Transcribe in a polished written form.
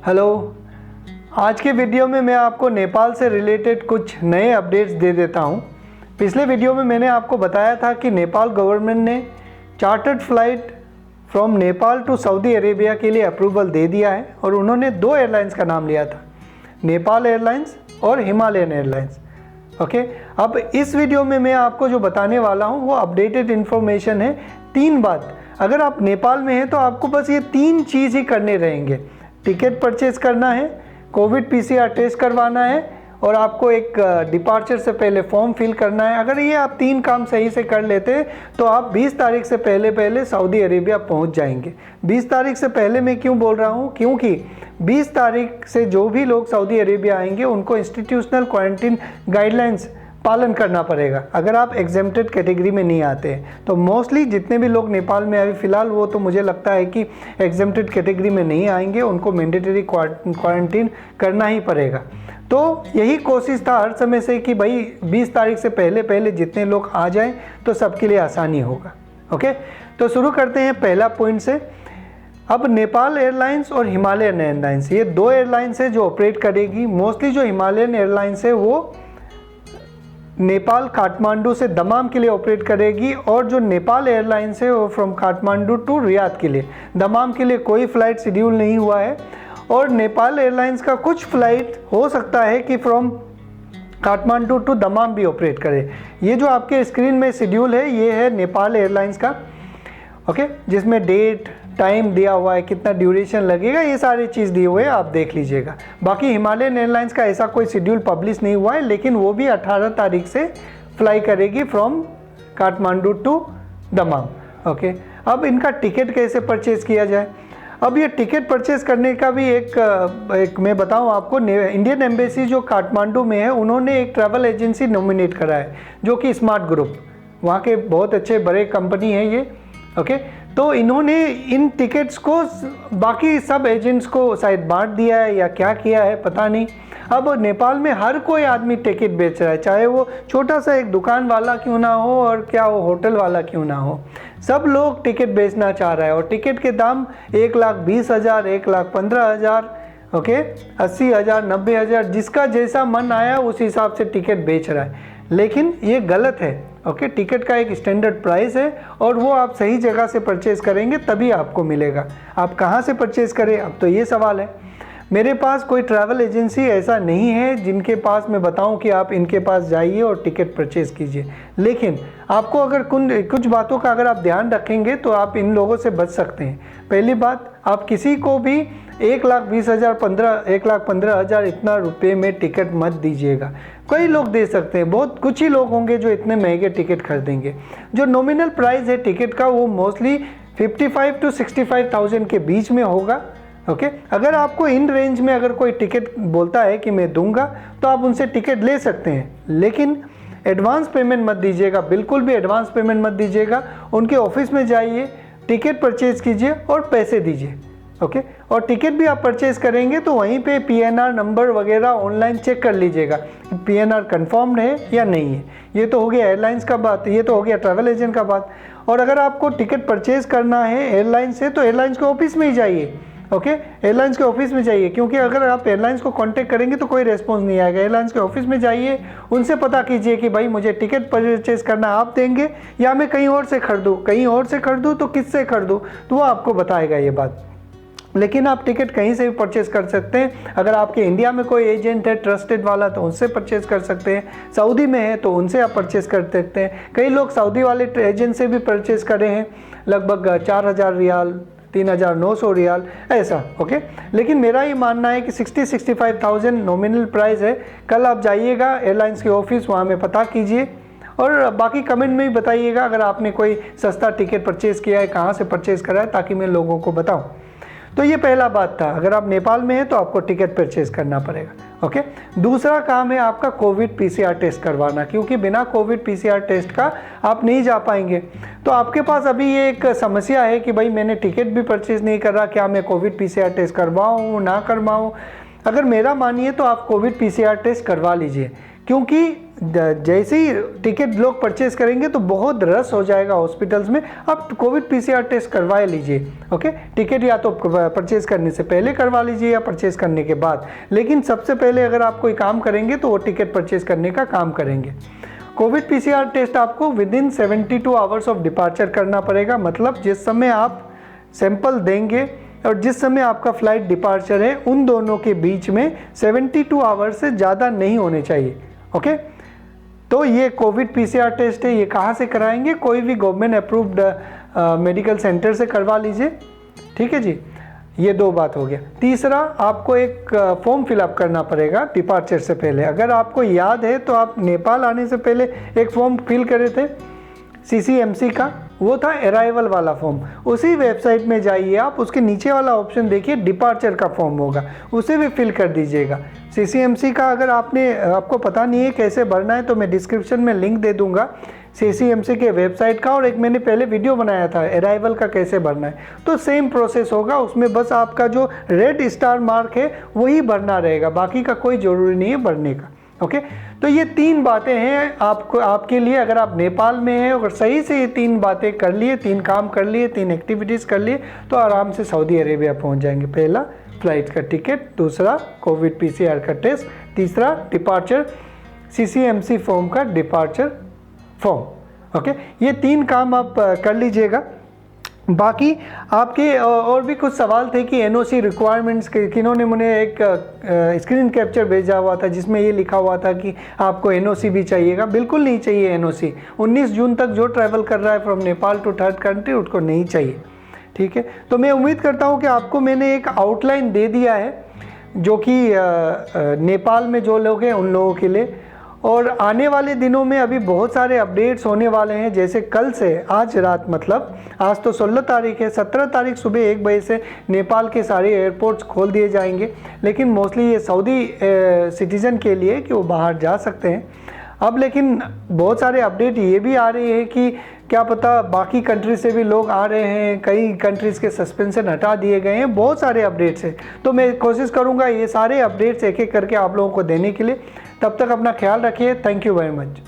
Hello, आज के video में मैं आपको नेपाल से रिलेटेड कुछ नए अपडेट्स दे देता हूं। पिछले वीडियो में मैंने आपको बताया था कि नेपाल गवर्नमेंट ने chartered flight from Nepal to Saudi Arabia के लिए अप्रूवल दे दिया है और उन्होंने दो एयरलाइंस का नाम लिया था, नेपाल एयरलाइंस और हिमालयन एयरलाइंस। ओके, अब इस वीडियो में मैं आपको जो बताने वाला हूं वो अपडेटेड इन्फॉर्मेशन है। 3 बात, अगर आप नेपाल में हैं तो आपको बस ये 3 चीज़ ही करने रहेंगे। टिकट परचेज करना है, कोविड पीसीआर टेस्ट करवाना है और आपको एक डिपार्चर से पहले फॉर्म फिल करना है। अगर ये आप 3 काम सही से कर लेते हैं तो आप 20 तारीख से पहले सऊदी अरेबिया पहुंच जाएंगे। 20 तारीख से पहले मैं क्यों बोल रहा हूं, क्योंकि 20 तारीख से जो भी लोग सऊदी अरेबिया आएंगे उनको इंस्टीट्यूशनल क्वारंटीन गाइडलाइंस पालन करना पड़ेगा। अगर आप एग्जेम्प्टेड कैटेगरी में नहीं आते हैं तो मोस्टली जितने भी लोग नेपाल में अभी फ़िलहाल वो तो मुझे लगता है कि एग्जेम्प्टेड कैटेगरी में नहीं आएंगे, उनको मैंडेटरी क्वारंटीन करना ही पड़ेगा। तो यही कोशिश था हर समय से कि भाई 20 तारीख से पहले जितने लोग आ जाएं तो सबके लिए आसानी होगा। ओके, तो शुरू करते हैं पहला पॉइंट से। अब नेपाल एयरलाइंस और हिमालयन एयरलाइंस, ये 2 एयरलाइंस है जो ऑपरेट करेगी। मोस्टली जो हिमालयन एयरलाइंस है वो नेपाल काठमांडू से दमाम के लिए ऑपरेट करेगी और जो नेपाल एयरलाइंस है वो फ्रॉम काठमांडू टू रियाद के लिए। दमाम के लिए कोई फ़्लाइट शेड्यूल नहीं हुआ है और नेपाल एयरलाइंस का कुछ फ़्लाइट हो सकता है कि फ्रॉम काठमांडू टू दमाम भी ऑपरेट करे। ये जो आपके स्क्रीन में शेड्यूल है ये है नेपाल एयरलाइंस का, ओके, जिसमें डेट टाइम दिया हुआ है, कितना ड्यूरेशन लगेगा, ये सारी चीज़ दिए हुए हैं, आप देख लीजिएगा। बाकी हिमालयन एयरलाइंस का ऐसा कोई शेड्यूल पब्लिश नहीं हुआ है, लेकिन वो भी 18 तारीख से फ्लाई करेगी from Kathmandu to Dammam. Okay, अब इनका टिकट कैसे परचेज़ किया जाए। अब ये टिकट परचेज करने का भी एक मैं बताऊं आपको, इंडियन एम्बेसी जो काठमांडू में है उन्होंने एक ट्रैवल एजेंसी नॉमिनेट करा है जो कि स्मार्ट ग्रुप, वहाँ के बहुत अच्छे बड़े कंपनी है ये। ओके, तो इन्होंने इन टिकट्स को बाकी सब एजेंट्स को शायद बांट दिया है या क्या किया है पता नहीं। अब नेपाल में हर कोई आदमी टिकट बेच रहा है, चाहे वो छोटा सा एक दुकान वाला क्यों ना हो और क्या वो होटल वाला क्यों ना हो, सब लोग टिकट बेचना चाह रहा है। और टिकट के दाम 1,20,000, 1,15,000, ओके, 80,000, 90,000, जिसका जैसा मन आया उस हिसाब से टिकट बेच रहा है। लेकिन ये गलत है। ओके, टिकट का एक स्टैंडर्ड प्राइस है और वो आप सही जगह से परचेज़ करेंगे तभी आपको मिलेगा। आप कहाँ से परचेज़ करें, अब तो ये सवाल है। मेरे पास कोई ट्रैवल एजेंसी ऐसा नहीं है जिनके पास मैं बताऊं कि आप इनके पास जाइए और टिकट परचेज़ कीजिए, लेकिन आपको अगर कुछ बातों का अगर आप ध्यान रखेंगे तो आप इन लोगों से बच सकते हैं। पहली बात, आप किसी को भी 1,20,000, 1,15,000 इतना रुपये में टिकट मत दीजिएगा। कई लोग दे सकते हैं, बहुत कुछ ही लोग होंगे जो इतने महंगे टिकट खरीदेंगे। जो नॉमिनल प्राइस है टिकट का वो मोस्टली 55 to 65,000 के बीच में होगा। ओके, अगर आपको इन रेंज में अगर कोई टिकट बोलता है कि मैं दूंगा तो आप उनसे टिकट ले सकते हैं, लेकिन एडवांस पेमेंट मत दीजिएगा, बिल्कुल भी एडवांस पेमेंट मत दीजिएगा। उनके ऑफिस में जाइए, टिकट परचेज़ कीजिए और पैसे दीजिए। ओके, और टिकट भी आप परचेज़ करेंगे तो वहीं पे पीएनआर नंबर वगैरह ऑनलाइन चेक कर लीजिएगा, पीएनआर कंफर्म्ड है या नहीं है। ये तो हो गया एयरलाइंस का बात, ये तो हो गया ट्रैवल एजेंट का बात। और अगर आपको टिकट परचेज़ करना है एयरलाइन से तो एयरलाइंस के ऑफिस में ही जाइए। ओके, एयरलाइंस के ऑफिस में जाइए, क्योंकि अगर आप एयरलाइंस को कांटेक्ट करेंगे तो कोई रिस्पॉन्स नहीं आएगा। एयरलाइंस के ऑफिस में जाइए, उनसे पता कीजिए कि भाई मुझे टिकट परचेज करना आप देंगे या मैं कहीं और से खरीदूँ तो किससे खरीदूँ, तो वो आपको बताएगा ये बात। लेकिन आप टिकट कहीं से भी परचेज़ कर सकते हैं। अगर आपके इंडिया में कोई एजेंट है ट्रस्टेड वाला तो उनसे परचेज़ कर सकते हैं, सऊदी में है तो उनसे आप परचेज़ कर सकते हैं। कई लोग सऊदी वाले एजेंट से भी परचेज़ करे हैं, लगभग 4,000 रियाल, 3,900 रियाल ऐसा। ओके, लेकिन मेरा ये मानना है कि 65,000 नॉमिनल प्राइस है। कल आप जाइएगा एयरलाइंस के ऑफिस, वहाँ में पता कीजिए और बाकी कमेंट में भी बताइएगा अगर आपने कोई सस्ता टिकट परचेज़ किया है, कहाँ से परचेज़ करा है, ताकि मैं लोगों को बताऊँ। तो ये पहला बात था, अगर आप नेपाल में हैं तो आपको टिकट परचेज़ करना पड़ेगा। ओके, दूसरा काम है आपका कोविड पीसीआर टेस्ट करवाना, क्योंकि बिना कोविड पीसीआर टेस्ट का आप नहीं जा पाएंगे। तो आपके पास अभी ये एक समस्या है कि भाई मैंने टिकट भी परचेज़ नहीं कर रहा, क्या मैं कोविड पीसीआर टेस्ट करवाऊँ ना करवाऊँ। अगर मेरा मानिए तो आप कोविड पीसीआर टेस्ट करवा लीजिए, क्योंकि जैसे ही टिकट लोग परचेज करेंगे तो बहुत रश हो जाएगा हॉस्पिटल्स में। आप कोविड पीसीआर टेस्ट करवा लीजिए, ओके। टिकट या तो परचेज करने से पहले करवा लीजिए या परचेज करने के बाद, लेकिन सबसे पहले अगर आप कोई काम करेंगे तो वो टिकट परचेज करने का काम करेंगे। कोविड पीसीआर टेस्ट आपको विदिन 72 आवर्स ऑफ डिपार्चर करना पड़ेगा, मतलब जिस समय आप सैंपल देंगे और जिस समय आपका फ्लाइट डिपार्चर है उन दोनों के बीच में 72 आवर्स से ज़्यादा नहीं होने चाहिए, ओके। तो ये कोविड पीसीआर टेस्ट है, ये कहाँ से कराएंगे? कोई भी गवर्नमेंट अप्रूव्ड मेडिकल सेंटर से करवा लीजिए, ठीक है जी। ये 2 बात हो गया। तीसरा, आपको एक फॉर्म फिलअप करना पड़ेगा डिपार्चर से पहले। अगर आपको याद है तो आप नेपाल आने से पहले एक फॉर्म फिल करे थे CCMC का, वो था अराइवल वाला फॉर्म। उसी वेबसाइट में जाइए आप, उसके नीचे वाला ऑप्शन देखिए, डिपार्चर का फॉर्म होगा, उसे भी फिल कर दीजिएगा। CCMC का अगर आपको पता नहीं है कैसे भरना है तो मैं डिस्क्रिप्शन में लिंक दे दूंगा CCMC के वेबसाइट का, और एक मैंने पहले वीडियो बनाया था अराइवल का कैसे भरना है। तो सेम प्रोसेस होगा, उसमें बस आपका जो रेड स्टार मार्क है वही भरना रहेगा, बाकी का कोई ज़रूरी नहीं है भरने का, ओके। तो ये 3 बातें हैं आपके लिए, अगर आप नेपाल में हैं और सही से ये 3 बातें कर लिए, 3 काम कर लिए, 3 एक्टिविटीज़ कर लिए, तो आराम से सऊदी अरेबिया पहुंच जाएंगे। पहला फ्लाइट का टिकट, दूसरा कोविड पीसीआर का टेस्ट, तीसरा डिपार्चर CCMC फॉर्म का डिपार्चर फॉर्म, ओके। ये 3 काम आप कर लीजिएगा। बाकी आपके और भी कुछ सवाल थे कि NOC रिक्वायरमेंट्स के, किन्होंने मुझे एक स्क्रीन कैप्चर भेजा हुआ था जिसमें ये लिखा हुआ था कि आपको NOC भी चाहिएगा। बिल्कुल नहीं चाहिए NOC। 19 जून तक जो ट्रैवल कर रहा है from Nepal to third country उसको नहीं चाहिए, ठीक है। तो मैं उम्मीद करता हूँ कि आपको मैंने एक आउटलाइन दे दिया है जो कि नेपाल में जो लोग हैं उन लोगों के लिए। और आने वाले दिनों में अभी बहुत सारे अपडेट्स होने वाले हैं, जैसे कल से, आज रात, मतलब आज तो 16 तारीख है, 17 तारीख सुबह 1 बजे से नेपाल के सारे एयरपोर्ट्स खोल दिए जाएंगे, लेकिन मोस्टली ये सऊदी सिटीज़न के लिए कि वो बाहर जा सकते हैं अब। लेकिन बहुत सारे अपडेट ये भी आ रही है कि क्या पता बाकी कंट्री से भी लोग आ रहे हैं, कई कंट्रीज़ के सस्पेंशन हटा दिए गए हैं, बहुत सारे अपडेट्स हैं। तो मैं कोशिश करूँगा ये सारे अपडेट्स एक एक करके आप लोगों को देने के लिए। तब तक अपना ख्याल रखिए। Thank you very much.